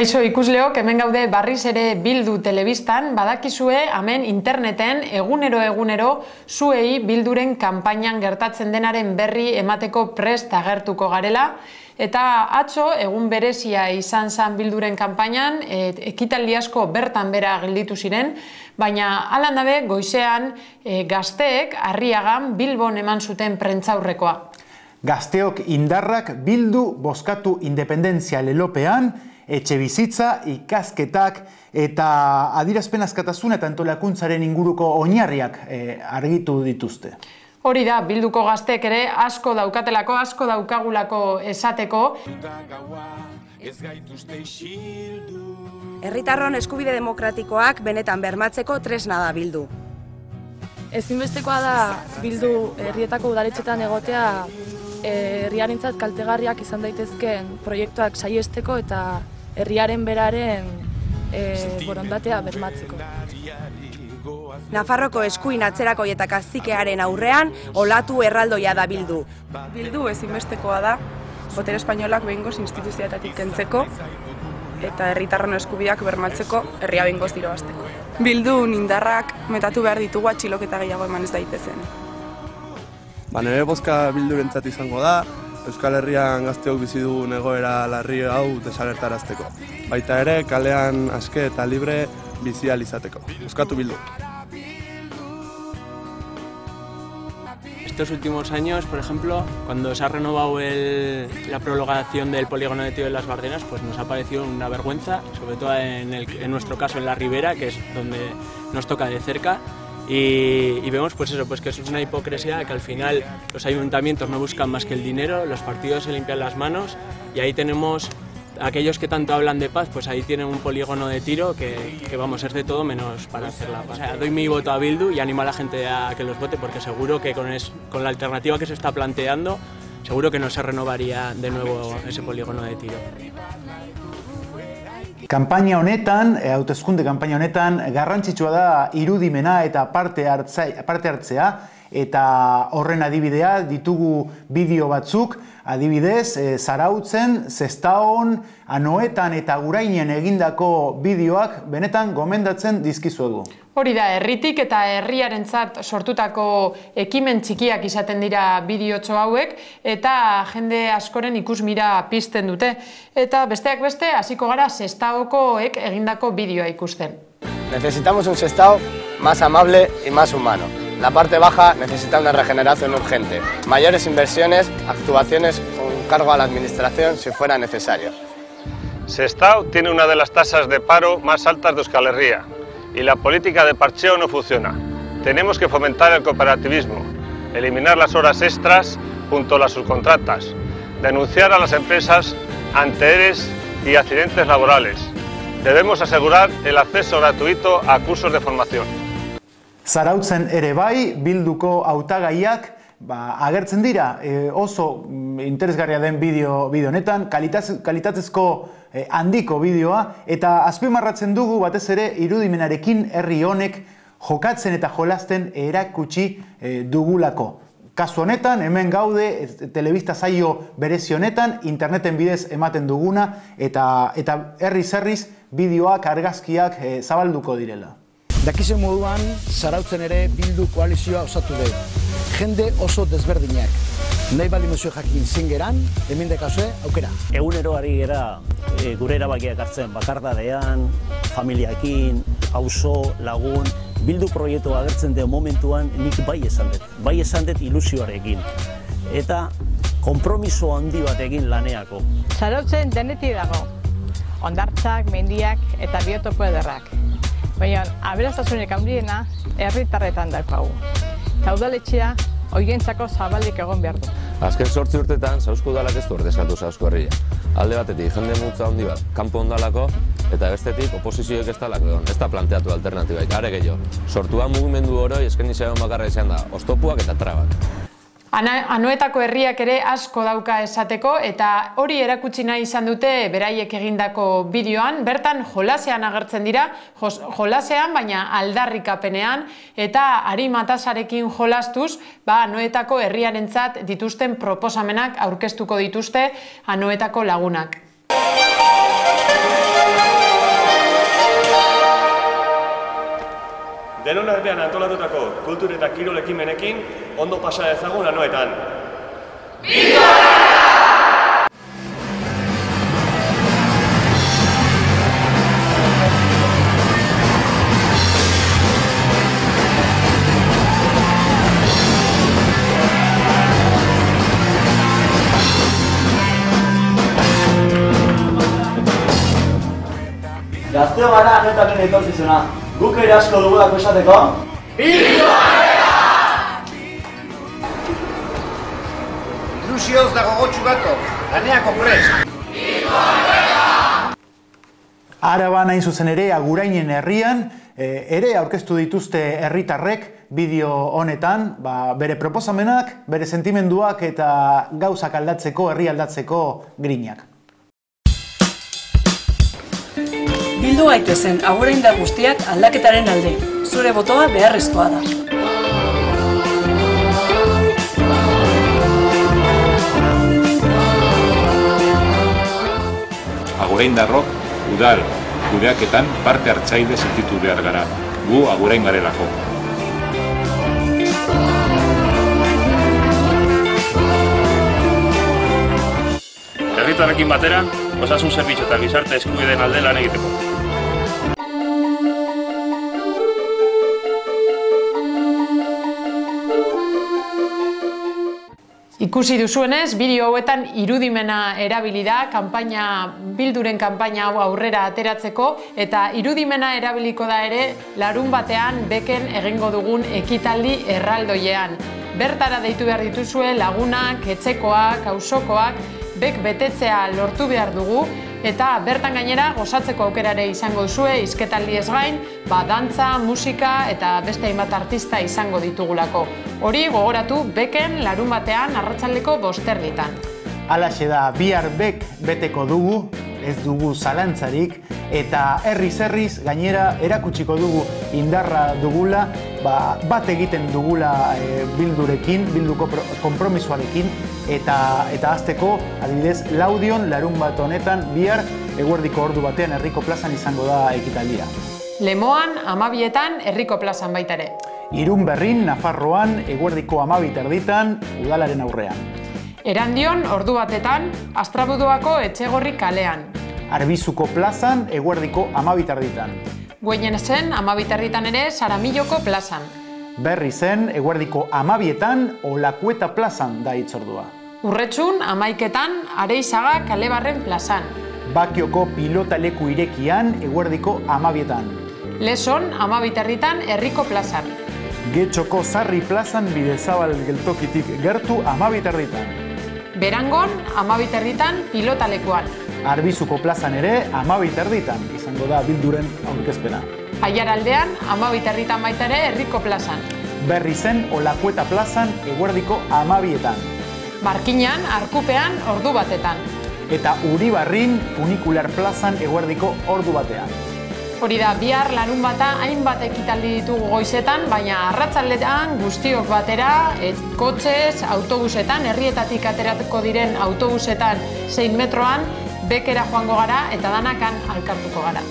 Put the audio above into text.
Kaixo ikusleok, hemen gaude berriz ere Bildu telebistan, badakizue hemen interneten egunero zuei Bilduren kanpainan gertatzen denaren berri emateko prest agertuko garela, eta atzo egun berezia izan zen Bilduren kanpainan, ekitaldi asko bertan bera gelditu ziren, baina halan dabe goizean gazteek Arriagan Bilbon eman zuten prentzaurrekoa. Gazteok indarrak Bildu bozkatu independentzia lelopean, etxe bizitza, ikasketak eta adierazpen askatasuna eta antolakuntzaren inguruko oinarriak argitu dituzte. Hori da, Bilduko gazteek ere asko daukatelako, asko daukagulako esateko. Herritarron eskubide demokratikoak benetan bermatzeko tresna da Bildu. Ezinbestekoa da Bildu herrietako udaletxetan egotea herriarentzat kaltegarriak izan daitezkeen proiektuak saihesteko eta herriaren beraren borondatea bermatzeko. Nafarroko eskuin atzerako eta kazikearen aurrean olatu erraldoia da Bildu. Bildu ezinbestekoa da botere espainolak behingoz instituzioetatik kentzeko eta herritarron eskubideak bermatzeko herria behingoz irabazteko. Bildun indarrak metatu behar ditugu atxiloketa gehiago eman ez daitezen. Nire bozka Bildurentzat izango da, Euskal Herrian gazteok bizi dugun egoera larri hau desagertarazteko. Baita ere, kalean aske eta libre bizi ahal izateko. Bozkatu Bildu. Estos últimos años, por ejemplo, cuando se ha renovado la prolongación del polígono de Tío de las Bardenas, pues nos ha parecido una vergüenza, sobre todo en nuestro caso en la Ribera, que es donde nos toca de cerca. Y vemos pues eso, pues que es una hipocresía, que al final los ayuntamientos no buscan más que el dinero, los partidos se limpian las manos y ahí tenemos aquellos que tanto hablan de paz, pues ahí tienen un polígono de tiro que vamos, es de todo menos para hacer la paz. O sea, doy mi voto a Bildu y animo a la gente a que los vote porque seguro que con la alternativa que se está planteando, seguro que no se renovaría de nuevo ese polígono de tiro. Kanpaina honetan, hauteskunde kanpaina honetan, garrantzitsua da irudimena eta parte hartzea, eta horren adibidea ditugu bideo batzuk, adibidez, Zarautzen, Sestaon, Anoetan eta Gurainen egindako bideoak benetan gomendatzen dizkizuegu. Hori da, herritik eta herriarentzat sortutako ekimen txikiak izaten dira bideotxo hauek eta jende askoren ikusmira pizten dute. Eta besteak beste, hasiko gara Sestaokoek egindako bideoa ikusten. Necesitamos un Sestao más amable y más humano. La parte baja necesita una regeneración urgente, mayores inversiones, actuaciones con cargo a la administración si fuera necesario. Sestao tiene una de las tasas de paro más altas de Euskal Herria y la política de parcheo no funciona. Tenemos que fomentar el cooperativismo, eliminar las horas extras junto a las subcontratas, denunciar a las empresas ante ERES y accidentes laborales. Debemos asegurar el acceso gratuito a cursos de formación. Zarautzen ere bai, Bilduko hautagaiak agertzen dira oso interesgarria den bideo honetan, kalitatezko handiko bideoa, eta azpimarratzen dugu batez ere irudimenarekin herri honek jokatzen eta jolasten erakutsi dugulako. Kasu honetan, hemen gaude, telebista saio berezi honetan, interneten bidez ematen duguna, eta herriz bideoak, argazkiak zabalduko direla. Dakizen moduan, Zarautzen ere Bildu koalizioa osatu dugu. Jende oso desberdinak. Nahi bali mozio jakin zein geran, hemen dekazue, aukera. Egunero ari gera gure erabakiak hartzen bakardadean, familiakin, auzo, lagun. Bildu proiektua agertzen den momentuan nik bai esan dut ilusioarekin. Eta konpromiso handi batekin laneako. Zarautzen denetik dago. Hondartzak, mendiak eta biotopo ederrak. Baina, aberastasunek handiena herritarretan daukagu. Eta udaletxea horientzako zabalik egon behar du. Azken 8 urtetan, Zauzko udalak ez du ordezkatu Zauzko herria. Alde batetik, jende multza handi bat, kanpo ondalako, eta bestetik, oposizioek ez talako egon, ez da planteatu alternatibaik. Are gehiago, sortua mugimendu oroi esken izan bakarra izan da, oztopuak eta trabak. Anoetako herriak ere asko dauka esateko eta hori erakutsi nahi izan dute beraiek egindako bideoan, bertan jolasean agertzen dira, jolasean baina aldarrikapenean eta Ari Matasarekin jolastuz, Anoetako herriarentzat dituzten proposamenak aurkeztuko dituzte Anoetako lagunak. denon artean antolatutako kultur eta kirol ekimenekin ondo pasa dezagun Anoetan. Gazteo gara Anoetaren etorkizuna. Guk ere asko dugulako esateko. Bildu Arrera! Ilusioz dago gotxu gato, laneako prest. Bildu Arrera! Araban hain zuzen ere, Agurainen herrian, ere aurkeztu dituzte herritarrek bideo honetan, bere proposamenak, bere sentimenduak eta gauzak aldatzeko, herri aldatzeko grinak. Bildu gaitezen aguraindar guztiak aldaketaren alde. Zure botoa beharrezkoa da. Aguraindarrok udal kudeaketan parte hartzaile sentitu behar gara. Gu agurain garelako. Herritarrekin batera, osasun zerbitzu eta gizarte eskubideen alde lan egiteko. Ikusi duzuenez, bideo hauetan irudimena erabili da, Bilduren kanpaina hau aurrera ateratzeko, eta irudimena erabiliko da ere larun batean beken egingo dugun ekitaldi erraldoiean. Bertara deitu behar dituzue lagunak, etxekoak, auzokoak, bek betetzea lortu behar dugu, eta bertan gainera gozatzeko aukerare izango duzue, hizketaldi ez gain, dantza, musika eta beste hainbat artista izango ditugulako. Hori gogoratu beken larun batean arratsaldeko 5:00. Halaxe da, bihar bek beteko dugu, ez dugu zalantzarik, eta herriz gainera erakutsiko dugu indarra dugula, bat egiten dugula Bildurekin, Bilduko konpromisoarekin, eta hasteko, adibidez, Laudion larun bat honetan bihar eguerdiko ordu batean herriko plazan izango da ekitaldia. Lemoan 12:00 herriko plazan baita ere. Irunberrin, Nafarroan, eguerdiko 12:00 udalaren aurrean. Erandion, ordu batetan, Astrabudoako Etxegorri kalean. Arbizuko plazan, eguerdiko 12:00. Gueinenesen, 12:00 ere, Saramilloko plazan. Berri zen, eguerdiko 12:00 Olakueta plazan da hitzordua. Urretxun, 11:00 Areizaga Kalebarren plazan. Bakioko pilotaleku irekian, eguerdiko 12:00. Leson, 12:00 herriko plazan. Getxoko Sarri plazan Bidezabal geltokitik gertu 12:00. Berangon, 12:00 pilotalekuan. Arbizuko plazan ere 12:00 izango da Bilduren aurkezpena. Aiaraldean, 12:00 baita ere herriko plazan. Berri zen Olakueta plazan eguerdiko 12:00. Markinan, Arkupean, ordu batetan. Eta Uribarrin Funikular plazan eguerdiko ordu batean. Hori da, bihar larun bata hainbat ekitaldi ditugu goizetan, baina arratsaldean guztiok batera, kotxez, autobusetan, herrietatik ateratuko diren autobusetan 6 metroan, bekera joango gara eta danakan alkartuko gara.